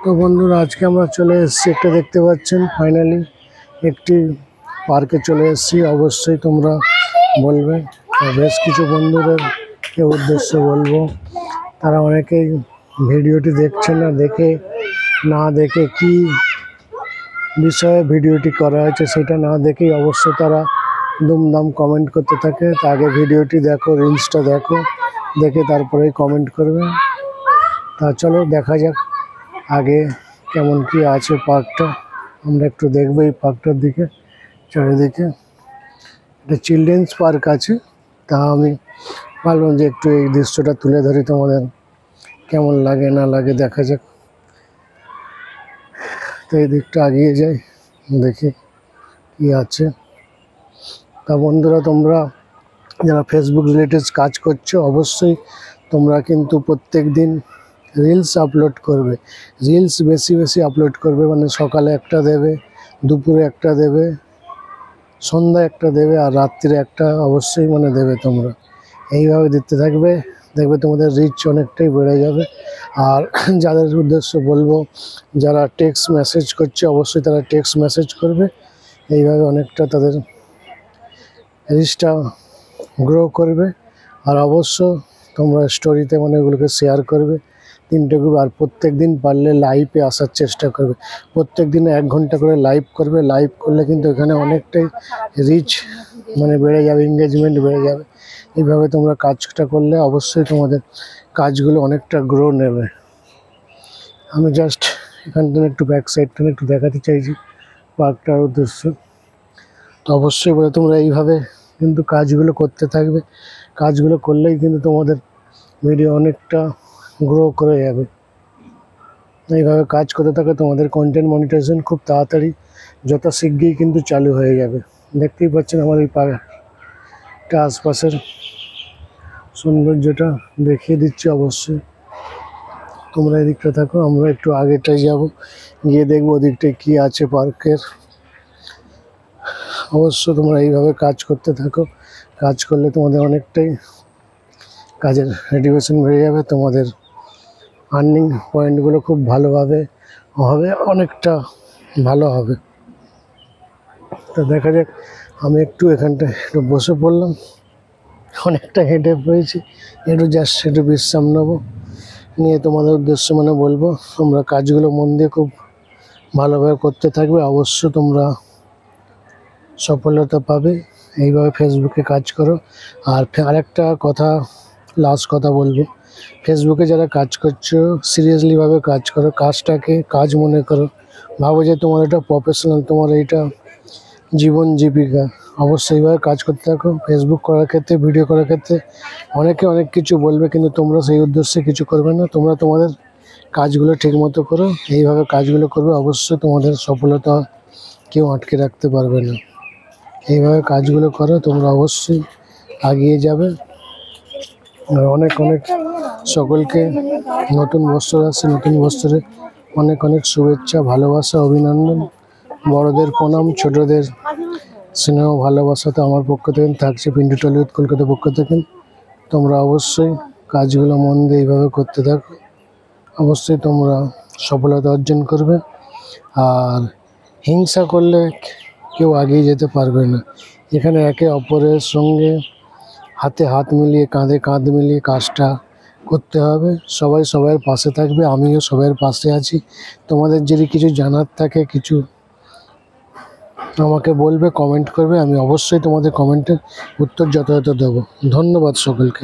তো বন্ধুরা আজকে আমরা চলে এসেছি, একটা দেখতে পাচ্ছেন ফাইনালি একটি পার্কে চলে এসেছি। অবশ্যই তোমরা বলবে, বেশ কিছু বন্ধুদের উদ্দেশ্যে বলবো, তারা অনেকেই ভিডিওটি দেখছে না, দেখে কি বিষয়ে ভিডিওটি করা হয়েছে সেটা না দেখেই অবশ্যই তারা দুমদাম কমেন্ট করতে থাকে। তা আগে ভিডিওটি দেখো, রিলসটা দেখে তারপরেই কমেন্ট করবে। তা চলো দেখা যাক আগে কেমন কি আছে পার্কটা। আমরা একটু দেখবো এই পার্কটার দিকে, চারিদিকে একটা চিলড্রেন্স পার্ক আছে। তা আমি ভাবলাম যে একটু এই দৃশ্যটা তুলে ধরি, তোমাদের কেমন লাগে না লাগে দেখা যাক। তো এই দিকটা এগিয়ে যাই, দেখি কি আছে। তা বন্ধুরা, তোমরা যারা ফেসবুক রিলেটেড কাজ করছো, অবশ্যই তোমরা কিন্তু প্রত্যেক দিন রিলস আপলোড করবে। রিলস বেশি আপলোড করবে, মানে সকালে একটা দেবে, দুপুরে একটা দেবে, সন্ধ্যায় একটা দেবে, আর রাত্রিরে একটা অবশ্যই দেবে। তোমরা এইভাবে দিতে থাকবে, দেখবে তোমাদের রিচ অনেকটাই বেড়ে যাবে। আর যাদের উদ্দেশ্যে বলবো, যারা টেক্সট মেসেজ করছে, অবশ্যই তারা টেক্সট মেসেজ করবে। এইভাবে অনেকটা তাদের রিচটা গ্রো করবে। আর অবশ্য তোমরা স্টোরিতে এগুলোকে শেয়ার করবে 3টে গ্রুপ। আর প্রত্যেক দিন পারলে লাইভে আসার চেষ্টা করবে। প্রত্যেক দিনে 1 ঘন্টা করে লাইভ করবে। লাইভ করলে কিন্তু এখানে অনেকটাই রিচ বেড়ে যাবে, এঙ্গেজমেন্ট বেড়ে যাবে। এইভাবে তোমরা কাজটা করলে অবশ্যই তোমাদের কাজগুলো অনেকটা গ্রো নেবে। আমি জাস্ট এখান থেকে একটু ব্যাক সাইডটা একটু দেখাতে চাইছি পার্কটার উদ্দেশ্য। তো অবশ্যই বলে তোমরা এইভাবে কিন্তু কাজগুলো করতে থাকবে। কাজগুলো করলেই কিন্তু তোমাদের ভিডিও অনেকটা গ্রো করে যাবে। এইভাবে কাজ করতে থাকে, তোমাদের কন্টেন্ট মনিটাইজেশন খুব তাড়াতাড়ি যথাশীঘ্রই কিন্তু চালু হয়ে যাবে। দেখতেই পাচ্ছেন আমার এই পার্কটা আশপাশের সৌন্দর্যটা দেখিয়ে দিচ্ছি। অবশ্যই তোমরা এদিকটা থাকো, আমরা একটু আগেটাই যাব, গিয়ে দেখবো ওদিকটায় কি আছে পার্কের। অবশ্য তোমরা এইভাবে কাজ করতে থাকো। কাজ করলে তোমাদের অনেকটাই কাজের মোটিভেশন বেড়ে যাবে, তোমাদের আর্নিং পয়েন্টগুলো খুব ভালোভাবে হবে, অনেকটা ভালো হবে। তো দেখা যাক, আমি একটু এখানটায় একটু বসে পড়লাম, অনেকটা হেঁটে পেয়েছি, একটু বিশ্রাম নেবো, নিয়ে তোমাদের উদ্দেশ্যে বলবো তোমরা কাজগুলো মন দিয়ে খুব ভালোভাবে করতে থাকবে। অবশ্য তোমরা সফলতা পাবে। এইভাবে ফেসবুকে কাজ করো। আর আরেকটা কথা, লাস্ট কথা বলবো, ফেসবুকে যারা কাজ করছো সিরিয়াসলিভাবে কাজ করো, কাজটাকে কাজ মনে করো, ভাবো যে তোমার এটা প্রফেশনাল, তোমার এইটা জীবন জীবিকা। অবশ্যই এইভাবে কাজ করতে থাকো। ফেসবুক করার ক্ষেত্রে, ভিডিও করার ক্ষেত্রে অনেকে অনেক কিছু বলবে, কিন্তু তোমরা সেই উদ্দেশ্যে কিছু করবে না। তোমরা তোমাদের কাজগুলো ঠিকমতো করো, এইভাবে কাজগুলো করবে, অবশ্যই তোমাদের সফলতা কেউ আটকে রাখতে পারবে না। এইভাবে কাজগুলো করো, তোমরা অবশ্যই এগিয়ে যাবে। আর অনেক সকলকে নতুন বছর আসছে, নতুন বছরে অনেক শুভেচ্ছা, ভালোবাসা, অভিনন্দন। বড়দের প্রণাম, ছোটদের স্নেহ ভালোবাসা তো আমার পক্ষ থেকে থাকছে, পিন্টু টলিউড কলকাতার পক্ষ থেকে। তোমরা অবশ্যই কাজগুলো মন দিয়ে এইভাবে করতে থাকো, অবশ্যই তোমরা সফলতা অর্জন করবে। আর হিংসা করলে কেউ এগিয়ে যেতে পারবে না। এখানে একে অপরের সঙ্গে হাতে হাত মিলিয়ে, কাঁধে কাঁধ মিলিয়ে কাজটা করতে হবে। সবাই সবার পাশে থাকবে, আমিও সবার পাশে আছি। তোমাদের যদি কিছু জানার থাকে, কিছু আমাকে বলবে, কমেন্ট করবে, আমি অবশ্যই তোমাদের কমেন্টের উত্তর যথাযথ দেবো। ধন্যবাদ সকলকে।